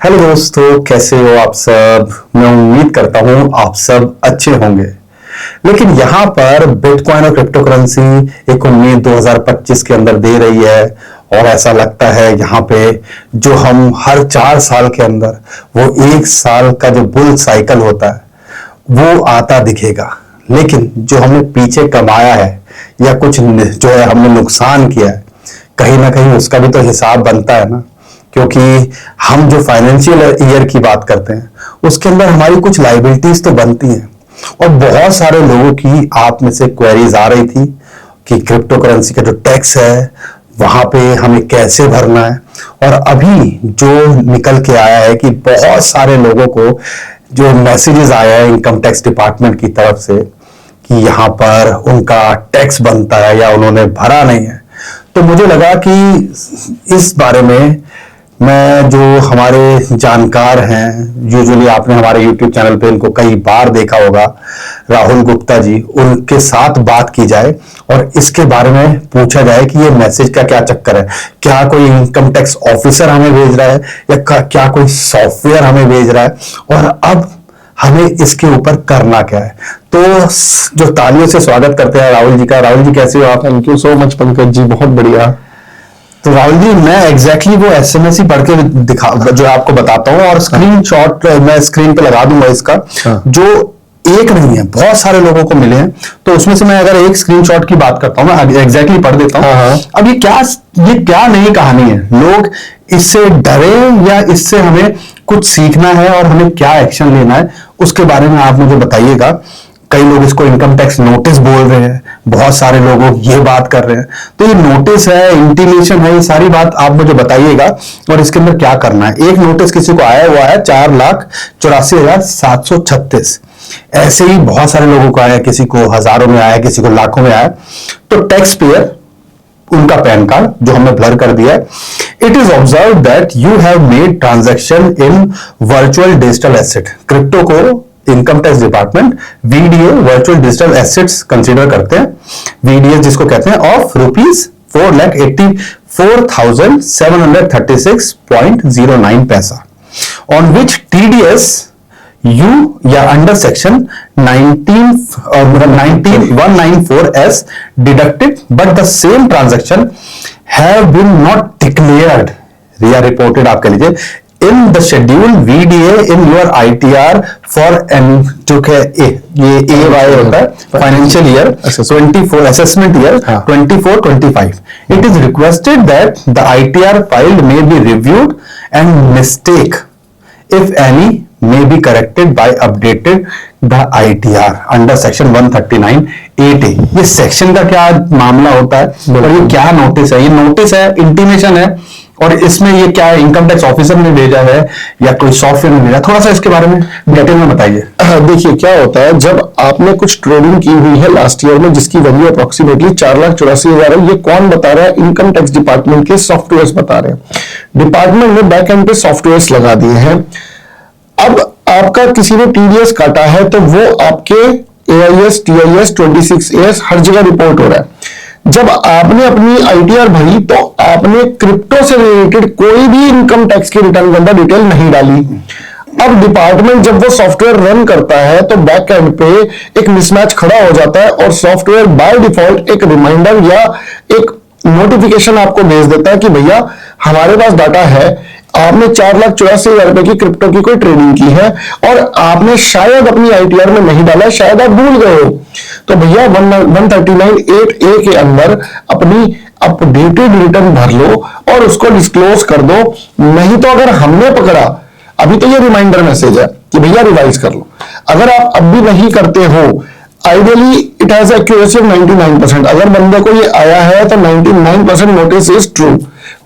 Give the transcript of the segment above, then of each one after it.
Hello दोस्तों, कैसे हो आप सब। मैं उम्मीद करता हूं आप सब अच्छे होंगे। लेकिन यहां पर बिटकॉइन और क्रिप्टो करेंसी एक उम्मीद 2025 के अंदर दे रही है और ऐसा लगता है यहां पे जो हम हर 4 साल के अंदर वो 1 साल का जो बुल साइकिल होता है वो आता दिखेगा। लेकिन जो हमने पीछे कमाया है या कुछ जो है हमने नुकसान किया है, कहीं ना कहीं उसका भी तो हिसाब बनता है ना। क्योंकि हम जो फाइनेंशियल ईयर की बात करते हैं उसके अंदर हमारी कुछ लाइबिलिटीज तो बनती हैं। और बहुत सारे लोगों की आप में से क्वेरीज आ रही थी कि क्रिप्टो करेंसी का जो टैक्स है वहां पे हमें कैसे भरना है। और अभी जो निकल के आया है कि बहुत सारे लोगों को जो मैसेजेस आया है इनकम टैक्स डिपार्टमेंट की तरफ से कि यहाँ पर उनका टैक्स बनता है या उन्होंने भरा नहीं है, तो मुझे लगा कि इस बारे में मैं जो हमारे जानकार हैं, यूजुअली आपने हमारे YouTube चैनल पे इनको कई बार देखा होगा, राहुल गुप्ता जी, उनके साथ बात की जाए और इसके बारे में पूछा जाए कि ये मैसेज का क्या चक्कर है। क्या कोई इनकम टैक्स ऑफिसर हमें भेज रहा है या क्या कोई सॉफ्टवेयर हमें भेज रहा है और अब हमें इसके ऊपर करना क्या है। तो जो तालियों से स्वागत करते हैं राहुल जी का। राहुल जी कैसे हो आप? Thank you so much Pankaj ji, बहुत बढ़िया। तो राहुल जी, मैं एग्जैक्टली वो एसएमएस ही पढ़ के दिखा जो आपको बताता हूँ और स्क्रीनशॉट मैं स्क्रीन पे लगा दूंगा इसका। जो एक नहीं है, बहुत सारे लोगों को मिले हैं, तो उसमें से मैं अगर एक स्क्रीनशॉट की बात करता हूँ, मैं एग्जैक्टली पढ़ देता हूँ। अब ये क्या नई कहानी है, लोग इससे डरे या इससे हमें कुछ सीखना है और हमें क्या एक्शन लेना है, उसके बारे में आप मुझे बताइएगा। कई लोग इसको इनकम टैक्स नोटिस बोल रहे हैं, बहुत सारे लोग ये बात कर रहे हैं। तो ये नोटिस है, इंटीमेशन है, ये सारी बात आप मुझे बताइएगा और इसके अंदर क्या करना है। एक नोटिस किसी को आया हुआ है 4,84,736। ऐसे ही बहुत सारे लोगों को आया, किसी को हजारों में आया, किसी को लाखों में आया। तो टैक्स पेयर उनका पैन कार्ड जो हमने ब्लर कर दिया है, it is observe that you have made transaction in virtual digital asset. Crypto को income tax department VDA virtual digital assets consider करते हैं, वीडीए जिसको कहते हैं, ऑफ ₹4,84,736.09 पैसा, ऑन विच टीडीएस यू या under section 19194S deducted but the same transaction have been not declared या reported, आप कह लीजिए, in the schedule VDA in your ITR for जो है ये AY होता है financial year 24 assessment year 24-25. It is requested that the ITR filed may be reviewed and mistake if any may be corrected by updated the ITR under section 139(8)A. ये section का क्या मामला होता है और ये क्या नोटिस है? ये नोटिस है, इंटीमेशन है, और इसमें ये क्या है, इनकम टैक्स ऑफिसर ने भेजा है या कोई सॉफ्टवेयर ने भेजा? थोड़ा सा इसके बारे में डिटेल में बताइए। देखिए क्या होता है, जब आपने कुछ ट्रेडिंग की हुई है लास्ट ईयर में जिसकी वैल्यू अप्रोक्सीमेटली 4,84,000 है, ये कौन बता रहा है? इनकम टैक्स डिपार्टमेंट के सॉफ्टवेयर बता रहे हैं। डिपार्टमेंट ने बैक एंड पे सॉफ्टवेयर लगा दिए हैं। अब आपका किसी ने टीडीएस काटा है तो वो आपके AIS, TIS, 26AS हर जगह रिपोर्ट हो रहा है। जब आपने अपनी ITR भरी तो आपने क्रिप्टो से रिलेटेड कोई भी इनकम टैक्स की रिटर्न के अंदर डिटेल नहीं डाली। अब डिपार्टमेंट जब वो सॉफ्टवेयर रन करता है तो बैक एंड पे एक मिसमैच खड़ा हो जाता है और सॉफ्टवेयर बाय डिफॉल्ट एक रिमाइंडर या एक नोटिफिकेशन आपको भेज देता है कि भैया हमारे पास डाटा है, आपने 4,84,000 रुपए की क्रिप्टो की कोई ट्रेडिंग की है और आपने शायद अपनी ITR में नहीं डाला, शायद आप भूल गए हो, तो भैया 139(8)A के अंदर अपनी अपडेटेड रिटर्न भर लो और उसको डिस्क्लोज कर दो। नहीं तो अगर हमने पकड़ा, अभी तो ये रिमाइंडर मैसेज है कि भैया रिवाइज कर लो, अगर आप अब भी नहीं करते हो, ideally it has accuracy of 99%। अगर बंदे को ये आया है तो 99% नोटिस इज ट्रू।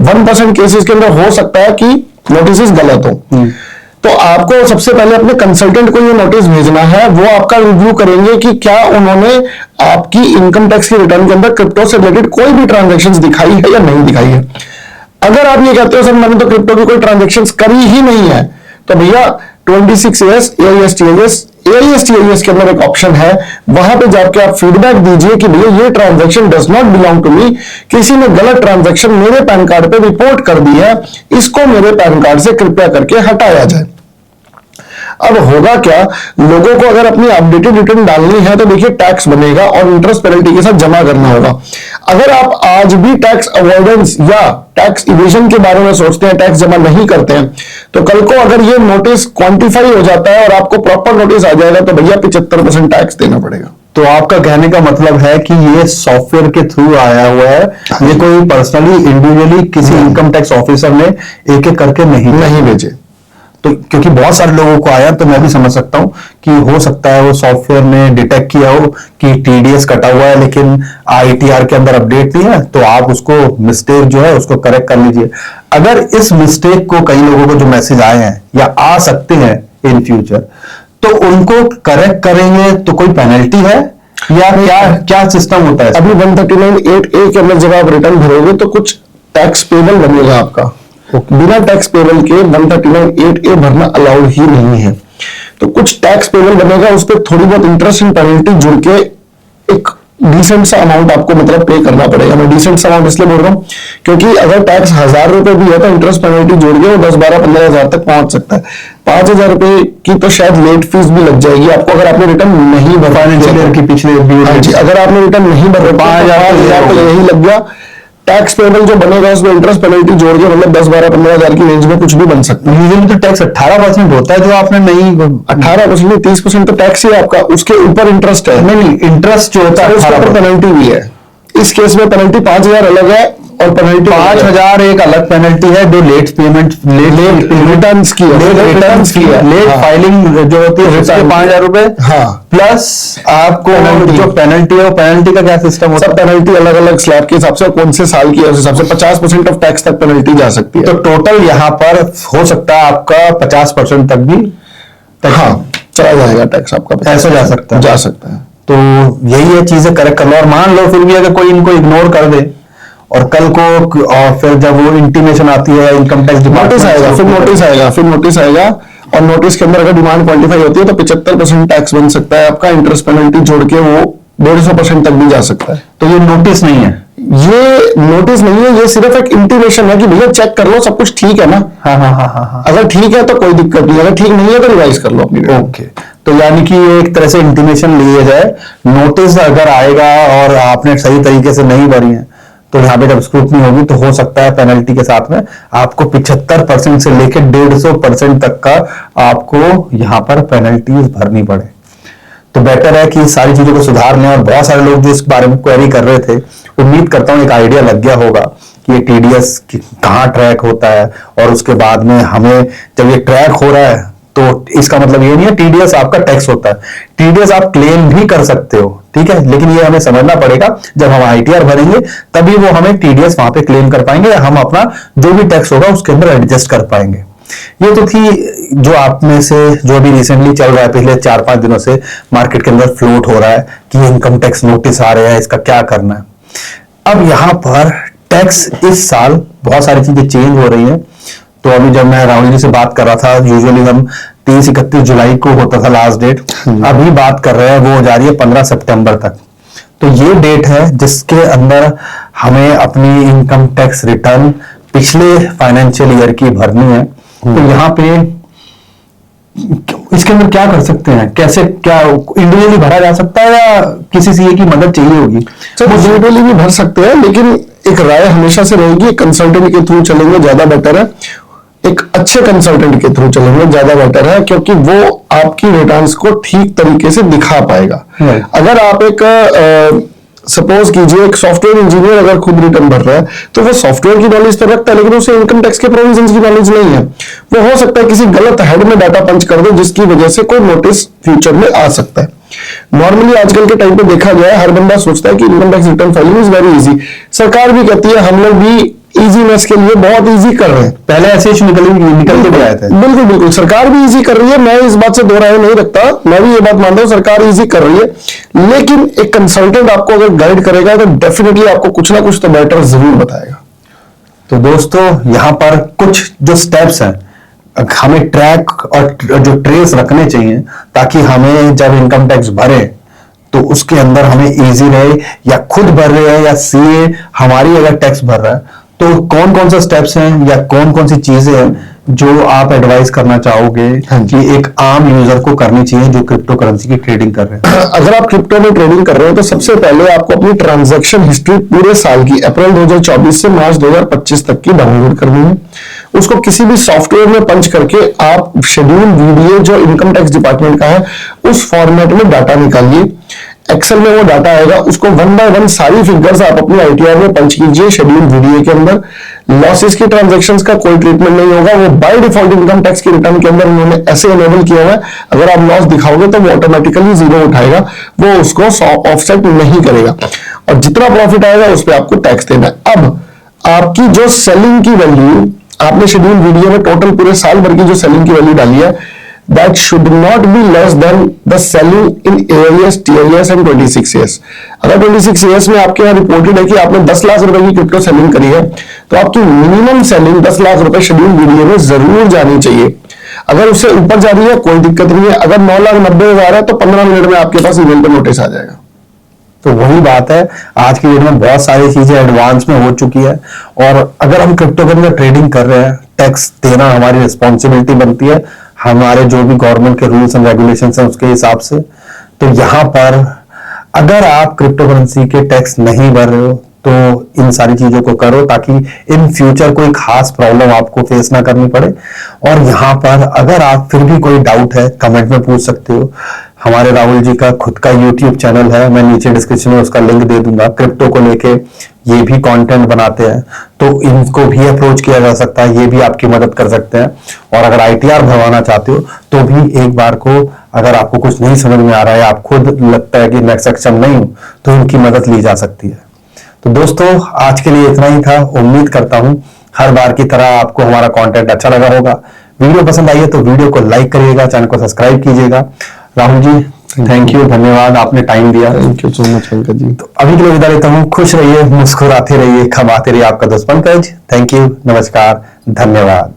1% केसेस के अंदर हो सकता है कि नोटिस गलत हो। तो आपको सबसे पहले अपने कंसल्टेंट को ये नोटिस भेजना है, वो आपका रिव्यू करेंगे कि क्या उन्होंने आपकी इनकम टैक्स की रिटर्न के अंदर क्रिप्टो से रिलेटेड कोई भी ट्रांजैक्शंस दिखाई है या नहीं दिखाई है। अगर आप ये कहते हो सर मैंने तो क्रिप्टो की कोई ट्रांजैक्शंस करी ही नहीं है, तो भैया 26AS, AIS, TIS AIS TIS के अंदर एक ऑप्शन है, वहां पे जाके आप फीडबैक दीजिए कि भैया ये transaction does not belong to me, किसी ने गलत ट्रांजैक्शन मेरे पैन कार्ड पे रिपोर्ट कर दी है, इसको मेरे पैन कार्ड से कृपया करके हटाया जाए। अब होगा क्या, लोगों को अगर अपनी अपडेटेड रिटर्न डालनी है तो देखिए टैक्स बनेगा और इंटरेस्ट पेनल्टी के साथ जमा करना होगा। अगर आप आज भी टैक्स अवॉइडेंस या टैक्स इवेजन के बारे में सोचते हैं, टैक्स जमा नहीं करते हैं, तो कल को अगर ये नोटिस क्वांटिफाई हो जाता है और आपको प्रॉपर नोटिस आ जाएगा तो भैया 75% टैक्स देना पड़ेगा। तो आपका कहने का मतलब है कि ये सॉफ्टवेयर के थ्रू आया हुआ है, ये कोई पर्सनली इंडिविजुअली किसी इनकम टैक्स ऑफिसर ने एक एक करके नहीं भेजे। तो क्योंकि बहुत सारे लोगों को आया, तो मैं भी समझ सकता हूं कि हो सकता है वो सॉफ्टवेयर ने डिटेक्ट किया हो कि TDS कटा हुआ है लेकिन ITR के अंदर अपडेट नहीं है, तो आप उसको मिस्टेक जो है उसको करेक्ट कर लीजिए। अगर इस मिस्टेक को कई लोगों को जो मैसेज आए हैं या आ सकते हैं इन फ्यूचर, तो उनको करेक्ट करेंगे तो कोई पेनल्टी है या क्या सिस्टम होता है? अभी 139(8)(a) के अंदर जब आप रिटर्न भरोगे तो कुछ टैक्स पेबल बनेगा आपका। बिना टैक्स पेबल के 139(8)(a) भरना अलाउड ही नहीं है। तो कुछ टैक्स पेबल बनेगा, उस पर थोड़ी बहुत इंटरेस्ट एंड पेनल्टी जुड़ के एक डिसेंट सा अमाउंट आपको मतलब पे करना पड़ेगा। मैं डिसेंट सा अमाउंट इसलिए बोल रहा हूं क्योंकि अगर टैक्स 1000 रुपए भी है तो इंटरेस्ट पेनल्टी जोड़ के वो 10, 12, 15 हजार तक पहुंच सकता है। 5000 रुपए की तो शायद लेट फीस भी लग जाएगी आपको अगर आपने रिटर्न नहीं भरवा की पिछले। हाँ जी, अगर आपने रिटर्न नहीं भर 5000 तो यही लग गया। टैक्स पेबल जो बनेगा उसमें इंटरेस्ट पेनल्टी जोड़ के मतलब 10, 12, 15 हजार की रेंज में कुछ भी बन सकता है। यूजुअली तो टैक्स 18% होता है, जो आपने नहीं 18% नहीं 30% तो टैक्स ही है आपका, उसके ऊपर इंटरेस्ट है। नहीं, इंटरेस्ट जो होता है उसके ऊपर पेनल्टी भी है। इस केस में पेनल्टी 5000 अलग है और पेनल्टी 5000 एक अलग पेनल्टी है जो लेट पेमेंट रिटर्न्स की है, लेट फाइलिंग जो होती है उसके 5000 रुपए, प्लस आपको जो पेनल्टी है वो पेनल्टी का क्या सिस्टम होता है? पेनल्टी अलग अलग स्लैब के हिसाब से, कौन से साल की है उस हिसाब से 50% ऑफ टैक्स तक पेनल्टी जा सकती है। तो टोटल यहाँ पर हो सकता है आपका 50% तक भी चला जाएगा टैक्स आपका, ऐसा जा सकता है। तो यही है, चीजें करेक्ट कर लो। और मान लो फिर भी अगर कोई इनको इग्नोर कर दे और कल को और फिर जब वो इंटीमेशन आती है इनकम टैक्स नोटिस आएगा, फिर नोटिस आएगा और नोटिस के अंदर अगर डिमांड क्वांटिफाई होती है तो 75% टैक्स बन सकता है आपका, इंटरेस्ट पेनल्टी जोड़ के वो 150% तक भी जा सकता है। तो ये नोटिस नहीं है, ये सिर्फ एक इंटीमेशन है कि भैया चेक कर लो सब कुछ ठीक है ना। हाँ। अगर ठीक है तो कोई दिक्कत नहीं, अगर ठीक नहीं है तो रिवाइज कर लो अपनी। ओके, तो यानी कि एक तरह से इंटीमेशन लिया जाए। नोटिस अगर आएगा और आपने सही तरीके से नहीं भरी है तो यहाँ पे जब स्क्रूटनी होगी तो हो सकता है पेनल्टी के साथ में आपको 75% से लेकर 150% तक का आपको यहाँ पर पेनल्टीज भरनी पड़े। तो बेटर है कि सारी चीजों को सुधार लें। और बहुत सारे लोग जो इस बारे में क्वेरी कर रहे थे, उम्मीद करता हूं एक आइडिया लग गया होगा कि ये TDS कहाँ ट्रैक होता है, और उसके बाद में हमें जब ये ट्रैक हो रहा है तो इसका मतलब ये नहीं है TDS आपका टैक्स होता है। TDS आप क्लेम भी कर सकते हो, ठीक है, लेकिन ये हमें समझना पड़ेगा जब हम ITR भरेंगे तभी वो हमें TDS वहां पे क्लेम कर पाएंगे, या हम अपना जो भी टैक्स होगा उसके अंदर एडजस्ट कर पाएंगे। ये तो थी जो आप में से जो अभी रिसेंटली चल रहा है, पिछले 4-5 दिनों से मार्केट के अंदर फ्लोट हो रहा है कि इनकम टैक्स नोटिस आ रहे हैं, इसका क्या करना है। अब यहां पर टैक्स इस साल बहुत सारी चीजें चेंज हो रही हैं। तो अभी जब मैं राहुल जी से बात कर रहा था, यूजुअली हम 30-31 जुलाई को होता था लास्ट डेट, अभी बात कर रहे हैं वो हो जा रही है 15 सितंबर तक। तो ये डेट है जिसके अंदर हमें अपनी इनकम टैक्स रिटर्न पिछले फाइनेंशियल ईयर की भरनी है। तो यहाँ पे इसके अंदर क्या कर सकते हैं, कैसे, क्या इंडिविजुअली भरा जा सकता है या किसी CA की मदद चाहिए होगी? सर इंडिविजुअली भी भर सकते हैं, लेकिन एक राय हमेशा से रहेगी कंसल्टेंट के थ्रू चलेंगे ज्यादा बेटर है। एक अच्छे कंसल्टेंट के थ्रू चलेंगे ज्यादा बेटर है, क्योंकि वो आपकी रिटर्न्स को ठीक तरीके से दिखा पाएगा। अगर आप एक सपोज कीजिए एक सॉफ्टवेयर इंजीनियर अगर खुद रिटर्न भर रहा है तो वो सॉफ्टवेयर की नॉलेज तो रखता है, लेकिन उसे इनकम टैक्स के प्रोविजंस की नॉलेज नहीं है। वो हो सकता है किसी गलत हेड में डाटा पंच कर दे जिसकी वजह से कोई नोटिस फ्यूचर में आ सकता है। नॉर्मली आजकल के टाइम पे देखा गया है, हर बंदा सोचता है कि income tax return filing is very easy. सरकार भी कहती है हम लोग भी इजीनेस के लिए बहुत इजी कर रहे हैं, पहले ऐसे निकल के भी आए थे। बिल्कुल सरकार भी इजी कर रही है, मैं इस बात से दो राय नहीं रखता, मैं भी ये बात मानता हूं सरकार इजी कर रही है। लेकिन एक कंसल्टेंट आपको अगर गाइड करेगा तो डेफिनेटली आपको कुछ ना कुछ तो बेटर जरूर बताएगा। तो दोस्तों यहाँ पर कुछ जो स्टेप्स हैं हमें ट्रैक और जो ट्रेस रखने चाहिए, ताकि हमें जब इनकम टैक्स भरे तो उसके अंदर हमें इजी रहे, या खुद भर रहे हैं या सीए हमारी अगर टैक्स भर रहा है, तो कौन कौन से स्टेप्स हैं या कौन कौन सी चीजें हैं जो आप एडवाइस करना चाहोगे कि एक आम यूजर को करनी चाहिए जो क्रिप्टो करेंसी की ट्रेडिंग कर रहे हैं? अगर आप क्रिप्टो में ट्रेडिंग कर रहे हो तो सबसे पहले आपको अपनी ट्रांजैक्शन हिस्ट्री पूरे साल की अप्रैल 2024 से मार्च 2025 तक की डाउनलोड करनी है। उसको किसी भी सॉफ्टवेयर में पंच करके आप शेड्यूल वीडीए जो इनकम टैक्स डिपार्टमेंट का है उस फॉर्मेट में डाटा निकालिए। एक्सेल में वो डाटा आएगा, उसको वन बाय वन सारी फिगर्स आप अपनी आईटीआर में पंच कीजिए शेड्यूल वीडीए के अंदर। लॉसेस की ट्रांजैक्शंस का कोई ट्रीटमेंट नहीं होगा, वो बाय डिफॉल्ट इनकम टैक्स की रिटर्न के अंदर उन्होंने ऐसे इनेबल किया हुआ है, अगर आप लॉस दिखाओगे तो वो ऑटोमेटिकली जीरो उठाएगा, वो उसको ऑफसेट नहीं करेगा, और जितना प्रॉफिट आएगा उस पर आपको टैक्स देना है। अब आपकी जो सेलिंग की वैल्यू आपने शेड्यूल वीडियो में टोटल पूरे साल भर की जो सेलिंग की वैल्यू डाली है, that should not be less than the selling in AIS, TIS and 26 years। अगर 26 years में आपके यहाँ रिपोर्टेड है कि आपने 10 लाख रुपए की क्रिप्टो सेलिंग करी है, तो आपकी मिनिमम सेलिंग 10 लाख रुपए शेड्यूल वीडियो में जरूर जानी चाहिए। अगर उससे ऊपर जा रही है कोई दिक्कत नहीं है, अगर 9,90,000 है तो 15 मिनट में आपके पास ईमेल पर नोटिस आ जाएगा। तो वही बात है, आज की डेट में बहुत सारी चीजें एडवांस में हो चुकी है, और अगर हम क्रिप्टो के अंदर ट्रेडिंग कर रहे हैं, टैक्स देना हमारी रिस्पॉन्सिबिलिटी बनती है, हमारे जो भी गवर्नमेंट के रूल्स एंड रेगुलेशंस हैं उसके हिसाब से। तो यहां पर अगर आप क्रिप्टो करेंसी के टैक्स नहीं भर रहे हो तो इन सारी चीजों को करो, ताकि इन फ्यूचर कोई खास प्रॉब्लम आपको फेस ना करनी पड़े। और यहाँ पर अगर आप फिर भी कोई डाउट है कमेंट में पूछ सकते हो। हमारे राहुल जी का खुद का यूट्यूब चैनल है, मैं नीचे डिस्क्रिप्शन में उसका लिंक दे दूंगा। क्रिप्टो को लेके ये भी कंटेंट बनाते हैं, तो इनको भी अप्रोच किया जा सकता है, ये भी आपकी मदद कर सकते हैं। और अगर आईटीआर भरवाना चाहते हो तो भी एक बार को, अगर आपको कुछ नहीं समझ में आ रहा है, आप खुद लगता है कि मैं सक्षम नहीं हूं, तो इनकी मदद ली जा सकती है। तो दोस्तों आज के लिए इतना ही था। उम्मीद करता हूं हर बार की तरह आपको हमारा कंटेंट अच्छा लगा होगा। वीडियो पसंद आई है तो वीडियो को लाइक करिएगा, चैनल को सब्सक्राइब कीजिएगा। राहुल जी थैंक यू, धन्यवाद, आपने टाइम दिया। Thank you so much Pankaj ji. तो अभी के लिए विदा लेता हूँ। खुश रहिए, मुस्कुराते रहिए, खमाते रहिए, आपका दोस्त पंकज। थैंक यू, नमस्कार, धन्यवाद।